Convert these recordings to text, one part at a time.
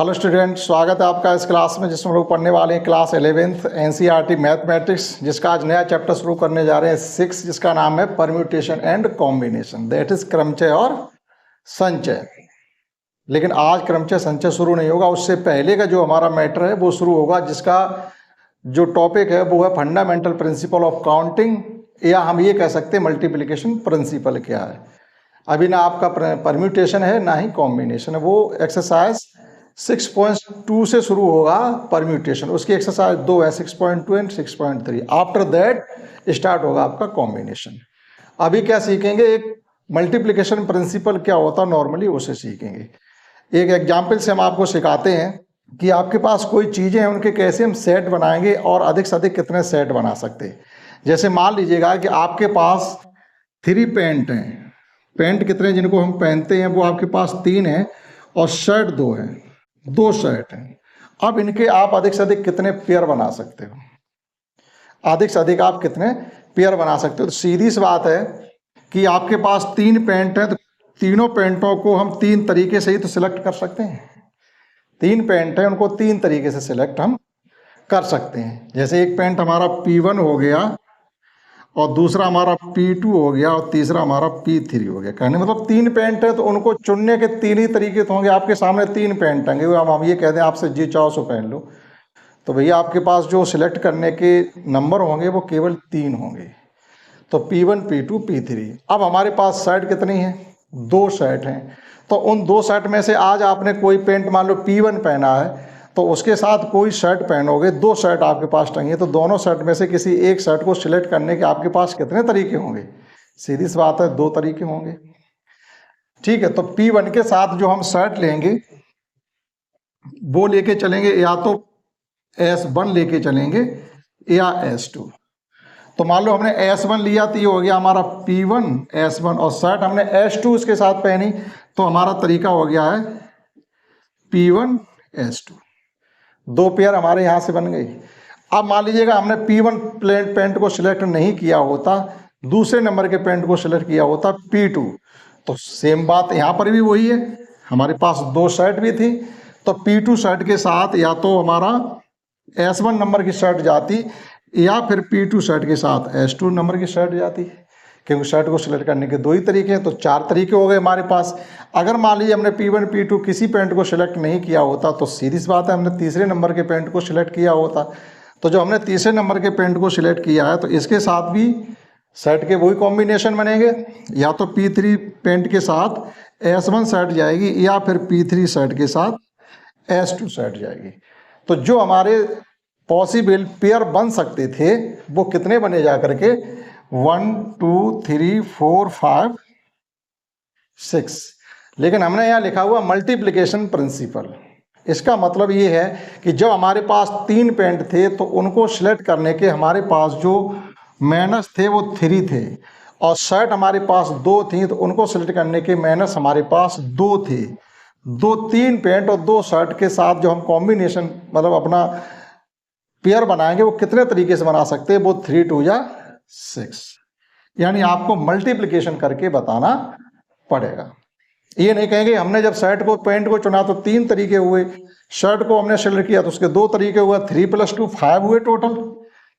Hello student, स्वागत है आपका इस क्लास में जिसमें हम लोग पढ़ने वाले हैं क्लास 11th एनसीईआरटी मैथमेटिक्स, जिसका आज नया चैप्टर शुरू करने जा रहे हैं 6, जिसका नाम है permutation and combination, that is क्रमचय और संचय। लेकिन आज क्रमचय संचय शुरू नहीं होगा, उससे पहले का जो हमारा मैटर है वो शुरू होगा, जिसका जो टॉपिक है वो है फंडामेंटल प्रिंसिपल ऑफ काउंटिंग, या हम ये कह सकते हैं मल्टीप्लिकेशन प्रिंसिपल क्या है। अभी ना आपका परम्यूटेशन है ना ही कॉम्बिनेशन है, वो एक्सरसाइज 6.2 से शुरू होगा परम्यूटेशन। उसकी एक्सरसाइज 2 है, 6.2 एंड 6.3। आफ्टर दैट स्टार्ट होगा आपका कॉम्बिनेशन। अभी क्या सीखेंगे, एक मल्टीप्लिकेशन प्रिंसिपल क्या होता है नॉर्मली उसे सीखेंगे। एक एग्जाम्पल से हम आपको सिखाते हैं कि आपके पास कोई चीज़ें हैं, उनके कैसे हम सेट बनाएंगे और अधिक से अधिक कितने सेट बना सकते हैं। जैसे मान लीजिएगा कि आपके पास 3 पेंट हैं। पेंट कितने जिनको हम पहनते हैं वो आपके पास 3 हैं, और शर्ट 2 हैं, 2 शर्ट हैं। अब इनके आप अधिक से अधिक कितने पेयर बना सकते हो, अधिक से अधिक आप कितने पेयर बना सकते हो। तो सीधी सी बात है कि आपके पास 3 पेंट हैं, तो तीनों पेंटों को हम 3 तरीके से ही तो सिलेक्ट कर सकते हैं। 3 पेंट हैं, उनको 3 तरीके से सिलेक्ट हम कर सकते हैं। जैसे एक पेंट हमारा P1 हो गया, और दूसरा हमारा P2 हो गया, और तीसरा हमारा P3 हो गया। कहने मतलब 3 पेंट है तो उनको चुनने के 3 ही तरीके तो होंगे। आपके सामने 3 पेंट होंगे, अब हम ये कह दें आपसे जी चाहो सो पहन लो, तो भैया आपके पास जो सिलेक्ट करने के नंबर होंगे वो केवल 3 होंगे। तो P1 P2 P3। अब हमारे पास शर्ट कितनी है, 2 शर्ट हैं। तो उन 2 शर्ट में से आज आपने कोई पेंट मान लो P1 पहना है, तो उसके साथ कोई शर्ट पहनोगे, 2 शर्ट आपके पास टंगी है, तो दोनों शर्ट में से किसी एक शर्ट को सिलेक्ट करने के आपके पास कितने तरीके होंगे। सीधी सी बात है, 2 तरीके होंगे। ठीक है, तो P1 के साथ जो हम शर्ट लेंगे वो लेके चलेंगे, या तो S1 लेके चलेंगे या S2। तो मान लो हमने S1 लिया तो ये हो गया हमारा P1 S1, और शर्ट हमने S2 उसके साथ पहनी, तो हमारा तरीका हो गया है P1 S2। 2 पेयर हमारे यहाँ से बन गई। अब मान लीजिएगा हमने P1 पेंट को सिलेक्ट नहीं किया होता, दूसरे नंबर के पेंट को सिलेक्ट किया होता P2, तो सेम बात यहाँ पर भी वही है। हमारे पास 2 शर्ट भी थी, तो P2 शर्ट के साथ या तो हमारा S1 नंबर की शर्ट जाती, या फिर P2 शर्ट के साथ S2 नंबर की शर्ट जाती, क्योंकि शर्ट को सिलेक्ट करने के 2 ही तरीके हैं। तो 4 तरीके हो गए हमारे पास। अगर मान लीजिए हमने P1 P2 किसी पेंट को सिलेक्ट नहीं किया होता, तो सीधी सी बात है हमने तीसरे नंबर के पेंट को सिलेक्ट किया होता। तो जो हमने तीसरे नंबर के पेंट को सिलेक्ट किया है, तो इसके साथ भी शर्ट के वही कॉम्बिनेशन बनेंगे, या तो P3 पेंट के साथ S1 शर्ट जाएगी, या फिर P3 शर्ट के साथ S2 शर्ट जाएगी। तो जो हमारे पॉसिबल पेयर बन सकते थे वो कितने बने जा करके 1 2 3 4 5 6। लेकिन हमने यहाँ लिखा हुआ मल्टीप्लिकेशन प्रिंसिपल। इसका मतलब ये है कि जब हमारे पास 3 पेंट थे तो उनको सिलेक्ट करने के हमारे पास जो माइनस थे वो 3 थे, और शर्ट हमारे पास 2 थी, तो उनको सिलेक्ट करने के माइनस हमारे पास 2 थे। 3 पेंट और 2 शर्ट के साथ जो हम कॉम्बिनेशन मतलब अपना पेयर बनाएंगे वो कितने तरीके से बना सकते हैं, वो 3 2 या 6। यानी आपको मल्टीप्लिकेशन करके बताना पड़ेगा। ये नहीं कहेंगे हमने जब शर्ट को पेंट को चुना तो 3 तरीके हुए, शर्ट को हमने सिलेक्ट किया तो उसके 2 तरीके हुए, 3 + 2 5 हुए, टोटल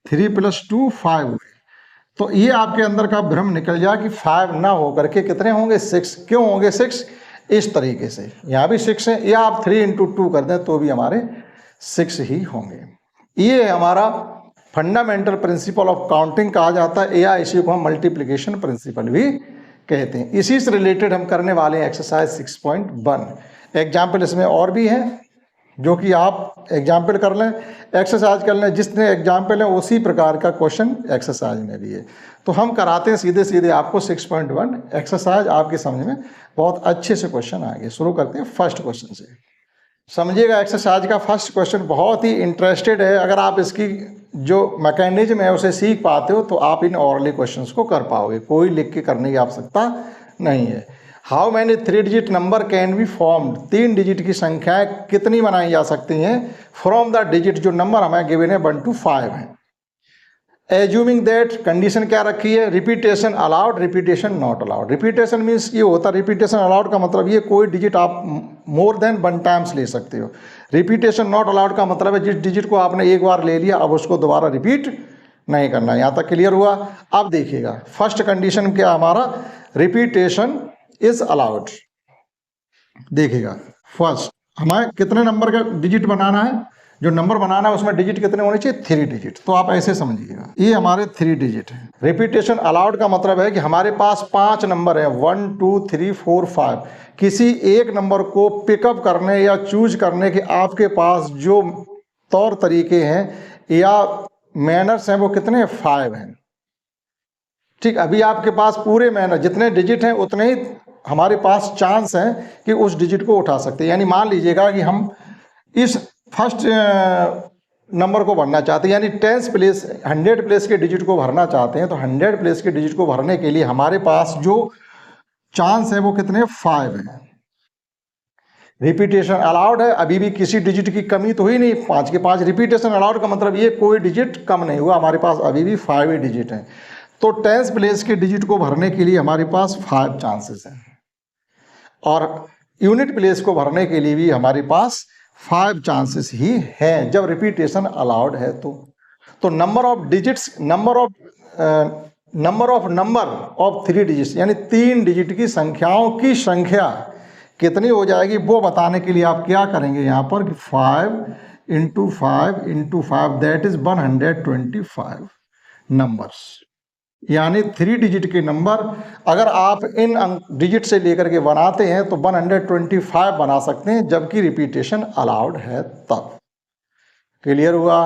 3 + 2 5 हुए। तो ये आपके अंदर का भ्रम निकल जाए कि 5 ना हो करके कितने होंगे, 6। क्यों होंगे 6? इस तरीके से यहाँ भी 6 है, या आप 3 × 2 कर दें तो भी हमारे 6 ही होंगे। ये हमारा फंडामेंटल प्रिंसिपल ऑफ काउंटिंग कहा जाता है, या इसी को हम मल्टीप्लिकेशन प्रिंसिपल भी कहते हैं। इसी से रिलेटेड हम करने वाले हैं एक्सरसाइज 6.1। एग्जाम्पल इसमें और भी हैं जो कि आप एग्जाम्पल कर लें, एक्सरसाइज कर लें। जितने एग्जाम्पल हैं उसी प्रकार का क्वेश्चन एक्सरसाइज में भी है। तो हम कराते हैं सीधे सीधे आपको 6.1 एक्सरसाइज, आपके समझ में बहुत अच्छे से क्वेश्चन आएंगे। शुरू करते हैं फर्स्ट क्वेश्चन से। समझिएगा, एक्सरसाइज का फर्स्ट क्वेश्चन बहुत ही इंटरेस्टेड है। अगर आप इसकी जो मैकेनिज्म है उसे सीख पाते हो तो आप इन ऑरली क्वेश्चंस को कर पाओगे, कोई लिख के करने की आवश्यकता नहीं है। How many 3 digit number can be formed, 3 digit की संख्याएं कितनी बनाई जा सकती हैं फ्रॉम द डिजिट, जो नंबर हमें गिवन है 1 to 5 है। एज्यूमिंग दैट कंडीशन क्या रखी है, repetition allowed, repetition not allowed. Repetition means ये होता है, रिपीटेशन अलाउड का मतलब ये कोई डिजिट आप मोर देन 1 टाइम्स ले सकते हो। रिपीटेशन नॉट अलाउड का मतलब है जिस डिजिट को आपने एक बार ले लिया अब उसको दोबारा रिपीट नहीं करना। यहाँ तक क्लियर हुआ। अब देखिएगा फर्स्ट कंडीशन क्या हमारा, रिपीटेशन इज अलाउड। देखिएगा फर्स्ट हमें कितने नंबर का डिजिट बनाना है, जो नंबर बनाना है उसमें डिजिट कितने होने चाहिए, 3 डिजिट। तो आप ऐसे समझिएगा ये हमारे 3 डिजिट है। रिपीटेशन अलाउड का मतलब है कि हमारे पास 5 नंबर है 1 2 3 4 5, किसी एक नंबर को पिकअप करने या चूज करने के आपके पास जो तौर तरीके हैं या मैनर्स हैं वो कितने, 5 हैं। ठीक, अभी आपके पास पूरे मैनर जितने डिजिट हैं उतने ही हमारे पास चांस हैं कि उस डिजिट को उठा सकते हैं। यानी मान लीजिएगा कि हम इस फर्स्ट नंबर को भरना चाहते हैं, यानी 10 प्लेस 100 प्लेस के डिजिट को भरना चाहते हैं, तो 100 प्लेस के डिजिट को भरने के लिए हमारे पास जो चांस है वो कितने, 5 हैं। रिपीटेशन अलाउड है, अभी भी किसी डिजिट की कमी तो हुई नहीं, 5 के 5 रिपीटेशन अलाउड का मतलब ये कोई डिजिट कम नहीं हुआ, हमारे पास अभी भी 5 ही डिजिट हैं। तो 10 प्लेस के डिजिट को भरने के लिए हमारे पास 5 चांसेस हैं, और यूनिट प्लेस को भरने के लिए भी हमारे पास 5 चांसेस ही हैं जब रिपीटेशन अलाउड है। तो number of digits, number of 3 digits, यानी 3 डिजिट की संख्याओं की संख्या कितनी हो जाएगी वो बताने के लिए आप क्या करेंगे यहाँ पर कि 5 इंटू 5 दैट इज 125 नंबर्स। यानी 3 डिजिट के नंबर अगर आप इन डिजिट से लेकर के बनाते हैं तो 125 बना सकते हैं, जबकि रिपीटेशन अलाउड है तब। क्लियर हुआ।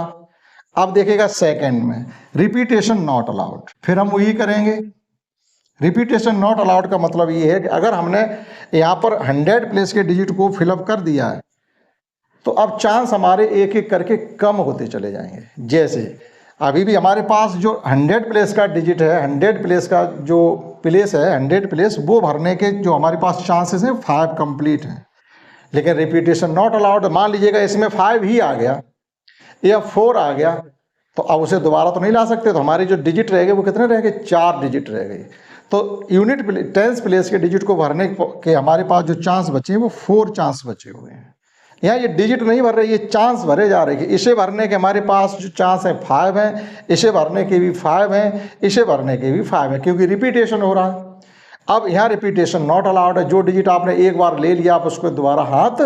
अब देखिएगा सेकंड में रिपीटेशन नॉट अलाउड, फिर हम वही करेंगे। रिपीटेशन नॉट अलाउड का मतलब ये है कि अगर हमने यहाँ पर 100 प्लेस के डिजिट को फिलअप कर दिया है तो अब चांस हमारे एक एक करके कम होते चले जाएंगे। जैसे अभी भी हमारे पास जो 100 प्लेस का डिजिट है, 100 प्लेस का जो प्लेस है 100 प्लेस, वो भरने के जो हमारे पास चांसेस हैं 5 कंप्लीट हैं। लेकिन रिपीटेशन नॉट अलाउड, मान लीजिएगा इसमें 5 ही आ गया या 4 आ गया, तो अब उसे दोबारा तो नहीं ला सकते, तो हमारे जो डिजिट रह गए वो कितने रह गए, 4 डिजिट रह गए। तो यूनिट 10 प्लेस के डिजिट को भरने के हमारे पास जो चांस बचे हैं वो 4 चांस बचे हुए हैं। यहाँ ये डिजिट नहीं भर रहे, ये चांस भरे जा रहे हैं। इसे भरने के हमारे पास जो चांस है 5 हैं, इसे भरने के भी 5 हैं, इसे भरने के भी 5 हैं, क्योंकि रिपीटेशन हो रहा है। अब यहाँ रिपीटेशन नॉट अलाउड है, जो डिजिट आपने एक बार ले लिया आप उसको दोबारा हाथ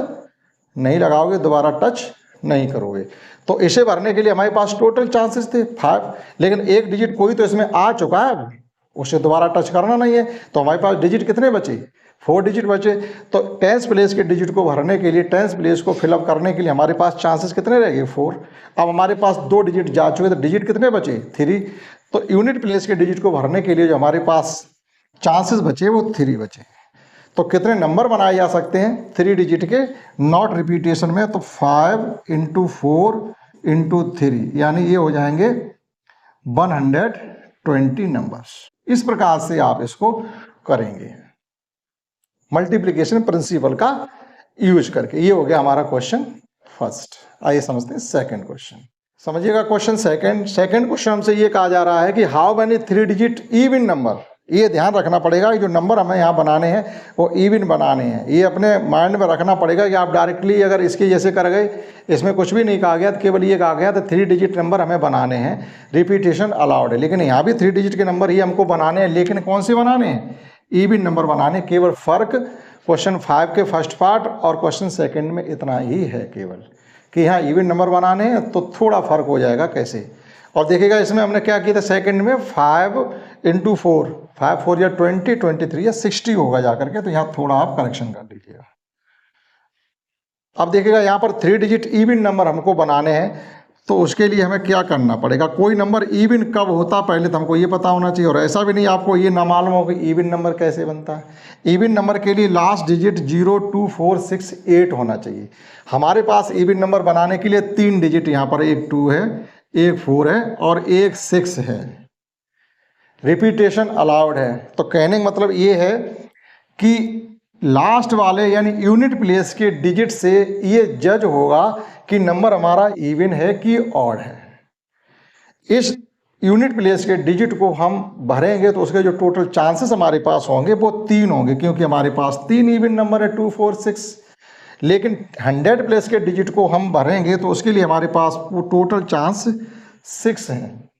नहीं लगाओगे, दोबारा टच नहीं करोगे। तो इसे भरने के लिए हमारे पास टोटल चांसेस थे 5, लेकिन एक डिजिट कोई तो इसमें आ चुका है, उसे दोबारा टच करना नहीं है, तो हमारे पास डिजिट कितने बचे, 4 डिजिट बचे। तो 10 प्लेस के डिजिट को भरने के लिए, 10 प्लेस को फिलअप करने के लिए हमारे पास चांसेस कितने रह गए, 4। अब हमारे पास 2 डिजिट जा चुके, तो डिजिट कितने बचे, 3। तो यूनिट प्लेस के डिजिट को भरने के लिए जो हमारे पास चांसेस बचे वो 3 बचे। तो कितने नंबर बनाए जा सकते हैं 3 डिजिट के नॉट रिपीटेशन में, तो 5 इंटू 4 इंटू 3, यानी ये हो जाएंगे 120 नंबर्स। इस प्रकार से आप इसको करेंगे मल्टीप्लिकेशन प्रिंसिपल का यूज करके। ये हो गया हमारा क्वेश्चन फर्स्ट। आइए समझते हैं सेकंड क्वेश्चन। समझिएगा क्वेश्चन सेकंड क्वेश्चन हमसे ये कहा जा रहा है कि how many 3 digit even number. ये ध्यान रखना पड़ेगा कि जो नंबर हमें यहाँ बनाने हैं वो इवन बनाने हैं। ये अपने माइंड में रखना पड़ेगा कि आप डायरेक्टली अगर इसके जैसे कर गए, इसमें कुछ भी नहीं कहा गया, तो केवल ये कहा गया तो 3 डिजिट नंबर हमें बनाने हैं, रिपीटेशन अलाउड है। लेकिन यहाँ भी 3 डिजिट के नंबर ही हमको बनाने हैं, लेकिन कौन से बनाने हैं, इवन नंबर बनाने। केवल फर्क क्वेश्चन 5 के फर्स्ट पार्ट और क्वेश्चन सेकंड में इतना ही है केवल कि यहाँ इवन नंबर बनाने हैं, तो थोड़ा फर्क हो जाएगा कैसे। और देखिएगा इसमें हमने क्या किया था सेकंड में 5 इंटू 4, 5 4 या 20, 23 या 60 होगा जा करके, तो यहाँ थोड़ा आप करेक्शन कर लीजिएगा। अब देखिएगा यहाँ पर 3 डिजिट इवन नंबर हमको बनाने हैं, तो उसके लिए हमें क्या करना पड़ेगा, कोई नंबर इवन कब होता पहले तो हमको ये पता होना चाहिए। और ऐसा भी नहीं आपको ये ना मालूम हो कि इवन नंबर कैसे बनता है। इवन नंबर के लिए लास्ट डिजिट 0 2 4 6 8 होना चाहिए। हमारे पास इवन नंबर बनाने के लिए 3 डिजिट यहाँ पर, एक 2 है, एक 4 है और एक 6 है। रिपीटेशन अलाउड है, तो कहने का मतलब ये है कि लास्ट वाले यानी यूनिट प्लेस के डिजिट से ये जज होगा कि नंबर हमारा इवन है कि ऑड है। इस यूनिट प्लेस के डिजिट को हम भरेंगे तो उसके जो टोटल चांसेस हमारे पास होंगे वो 3 होंगे, क्योंकि हमारे पास 3 इवन नंबर है 2, 4, 6। लेकिन 100 प्लेस के डिजिट को हम भरेंगे तो उसके लिए हमारे पास वो टोटल चांस 6 हैं।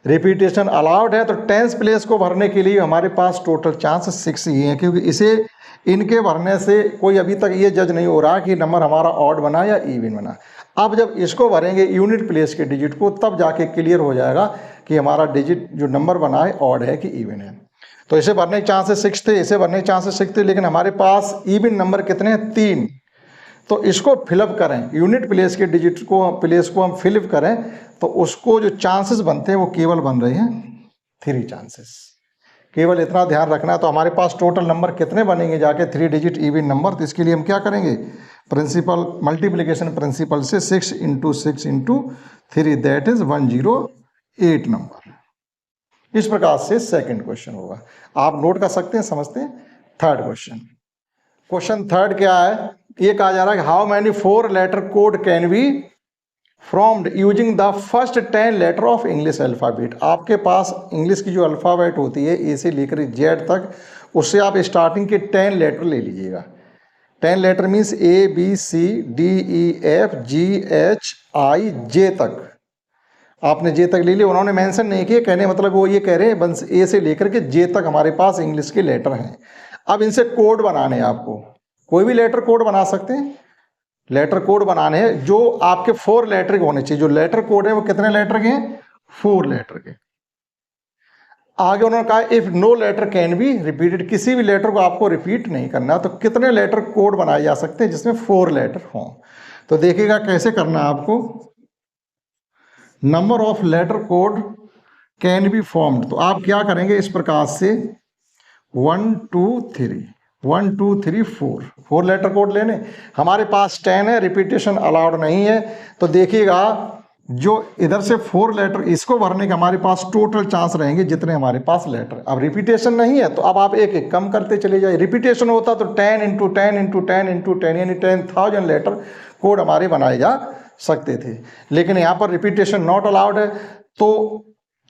रिपीटेशन अलाउड है तो 10 प्लेस को भरने के लिए हमारे पास टोटल चांस 6 ही हैं, क्योंकि इसे इनके भरने से कोई अभी तक ये जज नहीं हो रहा कि नंबर हमारा ऑड बना या इवन बना। अब जब इसको भरेंगे यूनिट प्लेस के डिजिट को, तब जाके क्लियर हो जाएगा कि हमारा डिजिट जो नंबर बना है ऑड है कि इवन है। तो इसे भरने के चांसेस 6 थे, इसे भरने के चांसेस 6 थे, लेकिन हमारे पास इवन नंबर कितने हैं? 3। तो इसको फिलअप करें, यूनिट प्लेस के डिजिट को प्लेस को हम फिलअप करें तो उसको जो चांसेस बनते हैं वो केवल बन रहे हैं 3 चांसेस। केवल इतना ध्यान रखना है। तो हमारे पास टोटल नंबर कितने बनेंगे जाके 3 डिजिट इवन नंबर? तो इसके लिए हम क्या करेंगे? प्रिंसिपल मल्टीप्लिकेशन प्रिंसिपल से 6 × 6 × 3 दैट इज 108 नंबर। इस प्रकार से सेकंड क्वेश्चन होगा। आप नोट कर सकते हैं, समझते हैं। थर्ड क्वेश्चन थर्ड क्या है? ये कहा जा रहा है कि how many 4 letter code can be formed using the first 10 letter of English alphabet. आपके पास इंग्लिश की जो अल्फ़ाबेट होती है ए से लेकर जेड तक, उससे आप स्टार्टिंग के 10 लेटर ले लीजिएगा। 10 letter means A B C D E F G H I J तक। आपने जे तक ले लिया, उन्होंने मेंशन नहीं किया, कहने मतलब वो ये कह रहे हैं बस ए से लेकर के जे तक हमारे पास इंग्लिश के लेटर हैं। अब इनसे कोड बनाने हैं आपको, कोई भी लेटर कोड बना सकते हैं। लेटर कोड बनाने हैं जो आपके 4 लेटर के होने चाहिए। जो लेटर कोड है वो कितने लेटर के हैं? 4 लेटर के। आगे उन्होंने कहा if no letter can be repeated, किसी भी लेटर को आपको रिपीट नहीं करना। तो कितने लेटर कोड बनाए जा सकते हैं जिसमें 4 लेटर हों? तो देखिएगा कैसे करना है आपको। Number of letter code can be formed, तो आप क्या करेंगे इस प्रकार से 1 2 3 1 2 3 4 लेटर कोड लेने। हमारे पास 10 है, रिपीटेशन अलाउड नहीं है। तो देखिएगा जो इधर से 4 लेटर इसको भरने के हमारे पास टोटल चांस रहेंगे जितने हमारे पास लेटर। अब रिपीटेशन नहीं है तो अब आप एक एक कम करते चले जाइए। रिपीटेशन होता तो 10 × 10 × 10 × 10 यानी 10,000 लेटर कोड हमारे बनाए जा सकते थे। लेकिन यहाँ पर रिपीटेशन नॉट अलाउड है। तो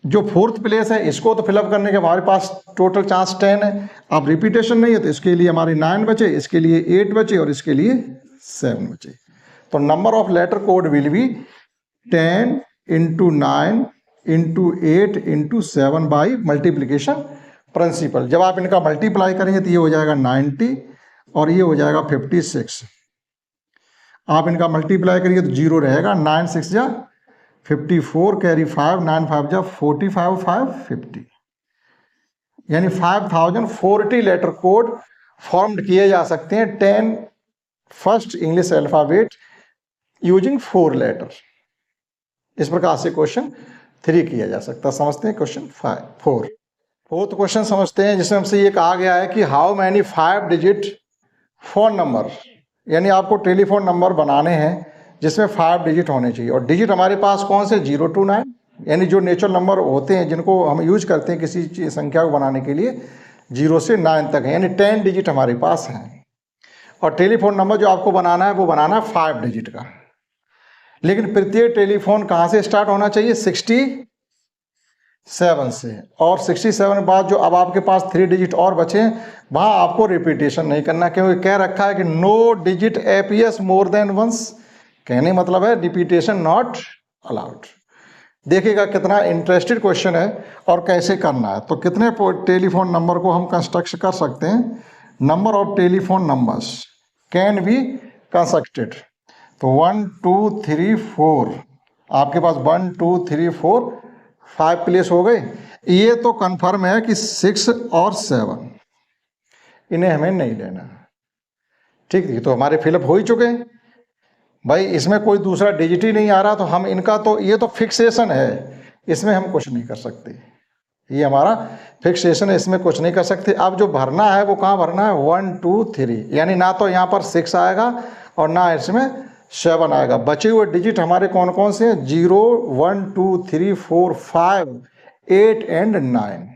जो 4th प्लेस है इसको तो फिलअप करने के हमारे पास टोटल चांस 10 है। अब रिपीटेशन नहीं है तो इसके लिए हमारे 9 बचे, इसके लिए 8 बचे और इसके लिए 7 बचे। तो number of letter code will be 10 × 9 × 8 × 7 by multiplication principle. जब आप इनका मल्टीप्लाई करेंगे तो ये हो जाएगा 90 और ये हो जाएगा 56। आप इनका मल्टीप्लाई करिए तो 0 रहेगा। 9 6 जा 54 कैरी 5 9 5 जा 45 5 50 यानी 5040 लेटर कोड फॉर्म्ड किए जा सकते हैं 10 first English alphabet using 4 letter. इस प्रकार से क्वेश्चन 3 किया जा सकता है। समझते हैं क्वेश्चन 4। फोर्थ क्वेश्चन समझते हैं जिसमें हमसे ये कहा गया है कि how many 5 digit phone number, यानी आपको टेलीफोन नंबर बनाने हैं जिसमें 5 डिजिट होने चाहिए। और डिजिट हमारे पास कौन से? 0 to 9, यानी जो नेचुरल नंबर होते हैं जिनको हम यूज करते हैं किसी संख्या को बनाने के लिए 0 से 9 तक है, यानी 10 डिजिट हमारे पास हैं। और टेलीफोन नंबर जो आपको बनाना है वो बनाना है 5 डिजिट का। लेकिन प्रत्येक टेलीफोन कहाँ से स्टार्ट होना चाहिए? 67 से। और 67 के बाद जो अब आपके पास 3 डिजिट और बचे हैं वहाँ आपको रिपीटेशन नहीं करना, क्योंकि कह रखा है कि no digit appears more than once. कहने मतलब है रिपीटेशन नॉट अलाउड। देखिएगा कितना इंटरेस्टेड क्वेश्चन है और कैसे करना है। तो कितने टेलीफोन नंबर को हम कंस्ट्रक्ट कर सकते हैं? Number of telephone numbers can be constructed. तो 1 2 3 4 आपके पास 1 2 3 4 5 प्लेस हो गए। ये तो कंफर्म है कि 6 और 7 इन्हें हमें नहीं लेना। ठीक है, तो हमारे फिलअप हो ही चुके हैं भाई। इसमें कोई दूसरा डिजिट ही नहीं आ रहा तो हम इनका तो ये तो फिक्सेशन है, इसमें हम कुछ नहीं कर सकते। ये हमारा फिक्सेशन है, इसमें कुछ नहीं कर सकते। अब जो भरना है वो कहाँ भरना है? 1 2 3, यानी ना तो यहाँ पर 6 आएगा और ना इसमें 7 आएगा। बचे हुए डिजिट हमारे कौन कौन से हैं? 0 1 2 3 4 5 8 एंड 9।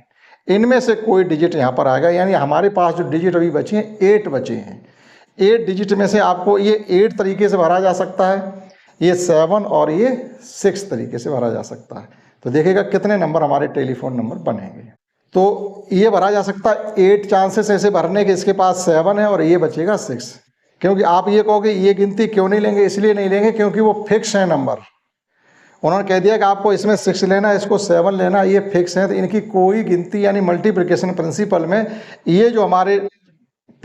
इनमें से कोई डिजिट यहाँ पर आएगा, यानी हमारे पास जो डिजिट अभी बचे हैं 8 बचे हैं। 8 डिजिट में से आपको ये 8 तरीके से भरा जा सकता है, ये 7 और ये 6 तरीके से भरा जा सकता है। तो देखिएगा कितने नंबर हमारे टेलीफोन नंबर बनेंगे। तो ये भरा जा सकता है 8 चांसेस ऐसे भरने के, इसके पास 7 है और ये बचेगा 6। क्योंकि आप ये कहोगे ये गिनती क्यों नहीं लेंगे, इसलिए नहीं लेंगे क्योंकि वो फिक्स है नंबर। उन्होंने कह दिया कि आपको इसमें 6 लेना है, इसको 7 लेना, ये फिक्स है, तो इनकी कोई गिनती यानी मल्टीप्लिकेशन प्रिंसिपल में ये जो हमारे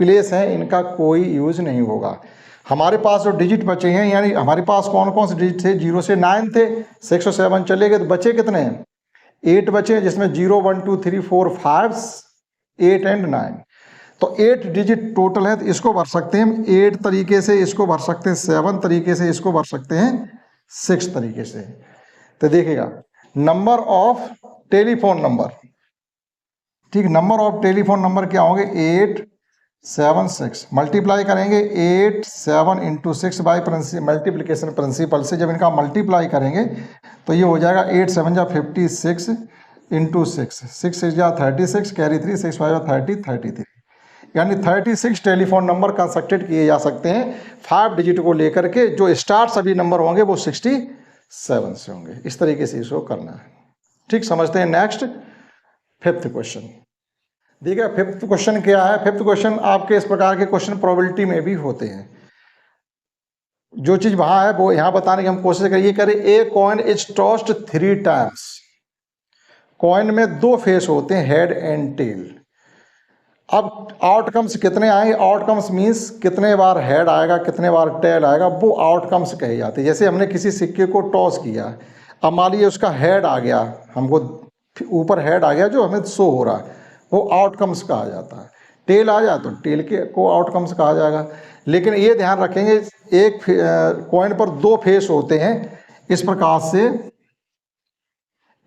प्लेस हैं इनका कोई यूज नहीं होगा। हमारे पास जो डिजिट बचे हैं, यानी हमारे पास कौन कौन से डिजिट थे, 0 से 9 थे, 6 और 7 चले गए, तो बचे कितने हैं, 8 बचे, जिसमें 0 1 2 3 4 5 8 एंड 9। तो 8 डिजिट टोटल है, तो इसको भर सकते हैं हम 8 तरीके से, इसको भर सकते हैं 7 तरीके से, इसको भर सकते हैं 6 तरीके से। तो देखिएगा नंबर ऑफ टेलीफोन नंबर, ठीक, नंबर ऑफ टेलीफोन नंबर क्या होंगे, 8 7 6, मल्टीप्लाई करेंगे 8 7 इंटू 6 बाई मल्टीप्लिकेशन प्रिंसिपल से। जब इनका मल्टीप्लाई करेंगे तो ये हो जाएगा 8 7 जा 56 इंटू 6, 6 6 जा 36, कैरी 3, 6 5 जा 30, 33, यानी 36 टेलीफोन नंबर कंस्ट्रक्टेड किए जा सकते हैं 5 डिजिट को लेकर के। जो स्टार्ट सभी नंबर होंगे वो 67 से होंगे। इस तरीके से इसको करना है, ठीक, समझते हैं। नेक्स्ट 5th क्वेश्चन देखिए। 5th क्वेश्चन क्या है, 5th क्वेश्चन आपके इस प्रकार के क्वेश्चन प्रोबेबिलिटी में भी होते हैं। जो चीज वहां है वो यहां बताने की हम कोशिश करें। A coin is tossed 3 times. Coin में 2 फेस होते हैं, हेड एंड टेल। अब आउटकम्स कितने आएंगे, आउटकम्स मीन्स कितने बार हेड आएगा कितने बार टेल आएगा, वो आउटकम्स कहे जाते हैं। जैसे हमने किसी सिक्के को टॉस किया, अब मान लीजिए उसका हेड आ गया, हमको ऊपर हेड आ गया जो हमें शो हो रहा है, वो आउटकम्स कहा जाता है। टेल आ जाए तो टेल के को आउटकम्स कहा जाएगा। लेकिन ये ध्यान रखेंगे एक कॉइन पर 2 फेस होते हैं, इस प्रकार से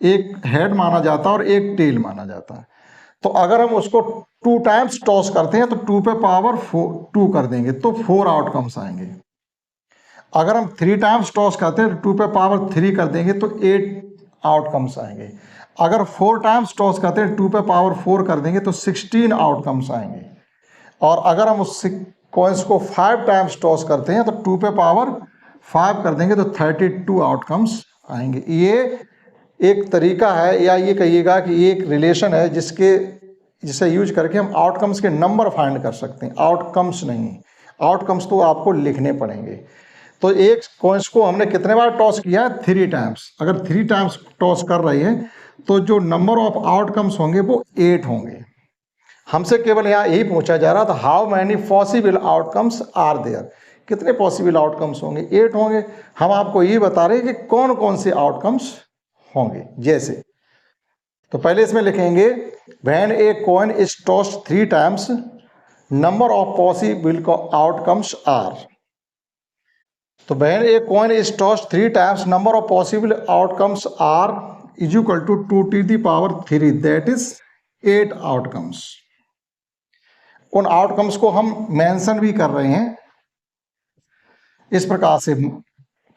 एक हेड माना जाता है और एक टेल माना जाता है। तो अगर हम उसको 2 टाइम्स टॉस करते हैं तो 2 पे पावर 2 कर देंगे तो 4 आउटकम्स आएंगे। अगर हम 3 टाइम्स टॉस करते हैं तो 2 पे पावर 3 कर देंगे तो 8 आउटकम्स आएंगे। अगर 4 टाइम्स टॉस करते हैं 2 पे पावर 4 कर देंगे तो 16 आउटकम्स आएंगे। और अगर हम उस कॉइन्स को 5 टाइम्स टॉस करते हैं तो 2 पे पावर 5 कर देंगे तो 32 आउटकम्स आएंगे। ये एक तरीका है, या ये कहिएगा कि ये एक रिलेशन है जिसे यूज करके हम आउटकम्स के नंबर फाइंड कर सकते हैं, आउटकम्स नहीं। आउटकम्स तो आपको लिखने पड़ेंगे। तो एक कॉइन्स को हमने कितने बार टॉस किया है, 3 टाइम्स। अगर 3 टाइम्स टॉस कर रही है तो जो नंबर ऑफ आउटकम्स होंगे वो 8 होंगे। हमसे केवल यहाँ यही पूछा जा रहा था, how many possible outcomes are there, कितने पॉसिबल आउटकम्स होंगे, 8 होंगे। हम आपको ये बता रहे हैं कि कौन कौन से आउटकम्स होंगे। जैसे तो पहले इसमें लिखेंगे when a coin is tossed 3 times number of possible outcomes are. तो when a coin is tossed 3 times number of possible outcomes are is equal to 2 to the power 3, that is 8 outcomes. उन outcomes को हम mention भी कर रहे हैं इस प्रकार से।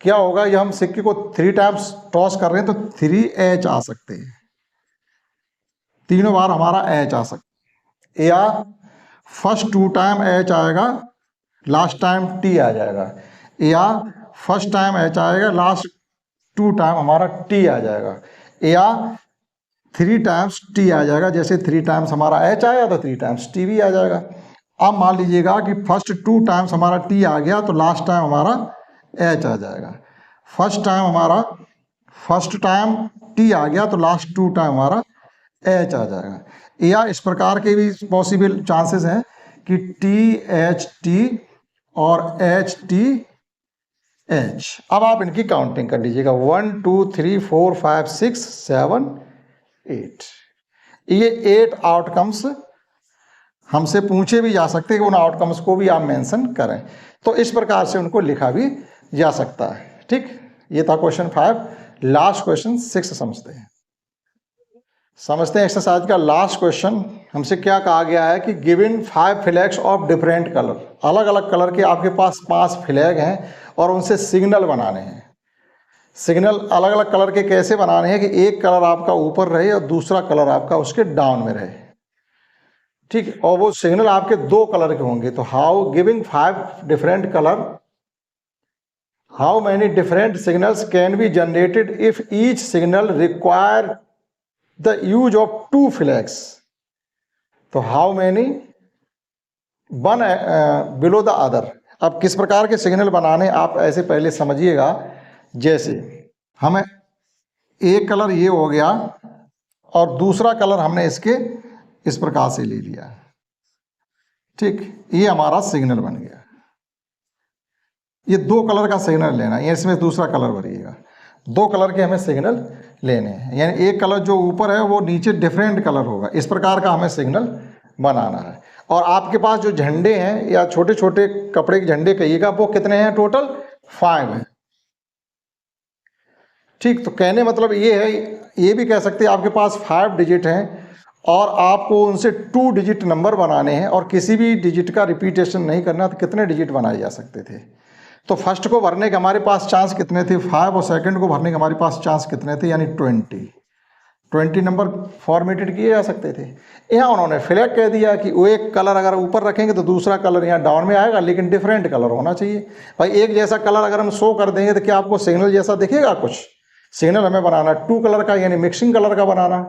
क्या होगा, ये हम सिक्के को 3 टाइम्स टॉस कर रहे हैं तो 3H आ सकते हैं, तीनों बार हमारा H आ सकता है। या फर्स्ट 2 टाइम H आएगा, लास्ट टाइम T आ जाएगा। या फर्स्ट टाइम H आएगा, लास्ट 2 टाइम हमारा T आ जाएगा। या 3 टाइम्स T आ जाएगा, जैसे 3 टाइम्स हमारा H आया तो 3 टाइम्स T भी आ जाएगा। अब मान लीजिएगा कि फर्स्ट 2 टाइम्स हमारा T आ गया तो लास्ट टाइम हमारा H आ जाएगा। फर्स्ट टाइम T आ गया तो लास्ट 2 टाइम हमारा H आ जाएगा। या इस प्रकार के भी पॉसिबल चांसेस हैं कि THT और HTH। अब आप इनकी काउंटिंग कर लीजिएगा, 1 2 3 4 5 6 7 8। ये 8 आउटकम्स हमसे पूछे भी जा सकते हैं कि उन आउटकम्स को भी आप मेंशन करें, तो इस प्रकार से उनको लिखा भी जा सकता है। ठीक, ये था क्वेश्चन 5। लास्ट क्वेश्चन 6 समझते हैं एक्सरसाइज का लास्ट क्वेश्चन। हमसे क्या कहा गया है कि given 5 flags of different colour, अलग अलग कलर के आपके पास 5 फ्लैग हैं और उनसे सिग्नल बनाने हैं। सिग्नल अलग अलग कलर के कैसे बनाने हैं कि एक कलर आपका ऊपर रहे और दूसरा कलर आपका उसके डाउन में रहे। ठीक, और वो सिग्नल आपके 2 कलर के होंगे। तो how giving 5 different colour how many different signals can be generated if each signal require the use of 2 flags. तो how many one below the other. अब किस प्रकार के सिग्नल बनाने आप ऐसे पहले समझिएगा। जैसे हमें एक कलर ये हो गया और दूसरा कलर हमने इसके इस प्रकार से ले लिया, ठीक, ये हमारा सिग्नल बन गया। ये 2 कलर का सिग्नल लेना है, इसमें दूसरा कलर भरिएगा। 2 कलर के हमें सिग्नल लेने हैं, यानी एक कलर जो ऊपर है वो नीचे डिफरेंट कलर होगा। इस प्रकार का हमें सिग्नल बनाना है। और आपके पास जो झंडे हैं या छोटे छोटे कपड़े के झंडे कहिएगा, वो कितने हैं? टोटल 5 हैं, ठीक। तो कहने मतलब ये है, ये भी कह सकते हैं आपके पास 5 डिजिट हैं और आपको उनसे 2 डिजिट नंबर बनाने हैं और किसी भी डिजिट का रिपीटेशन नहीं करना, तो कितने डिजिट बनाए जा सकते थे? तो फर्स्ट को भरने के हमारे पास चांस कितने थे? 5। और सेकंड को भरने के हमारे पास चांस कितने थे? यानी 20 नंबर फॉर्मेटेड किए जा सकते थे। यहाँ उन्होंने फ्लैग कह दिया कि वो एक कलर अगर ऊपर रखेंगे तो दूसरा कलर यहाँ डाउन में आएगा, लेकिन डिफरेंट कलर होना चाहिए। भाई एक जैसा कलर अगर हम शो कर देंगे तो क्या आपको सिग्नल जैसा दिखेगा? कुछ सिग्नल हमें बनाना 2 कलर का, यानी मिक्सिंग कलर का बनाना।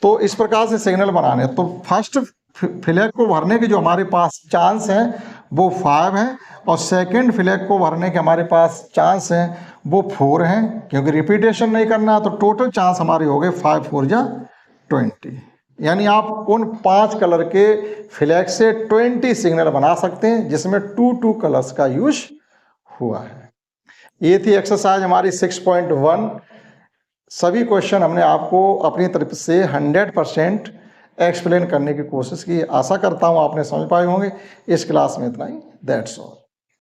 तो इस प्रकार से सिग्नल बनाने। तो फर्स्ट फ्लैग को भरने के जो हमारे पास चांस हैं वो 5 हैं और सेकंड फ्लैग को भरने के हमारे पास चांस हैं वो 4 हैं, क्योंकि रिपीटेशन नहीं करना। तो टोटल चांस हमारे हो गए 5 4 जा 20। यानी आप उन 5 कलर के फ्लैग से 20 सिग्नल बना सकते हैं, जिसमें 2 कलर्स का यूज हुआ है। ये थी एक्सरसाइज हमारी 6.1। सभी क्वेश्चन हमने आपको अपनी तरफ से 100% एक्सप्लेन करने की कोशिश की। आशा करता हूँ आपने समझ पाए होंगे। इस क्लास में इतना ही। That's all.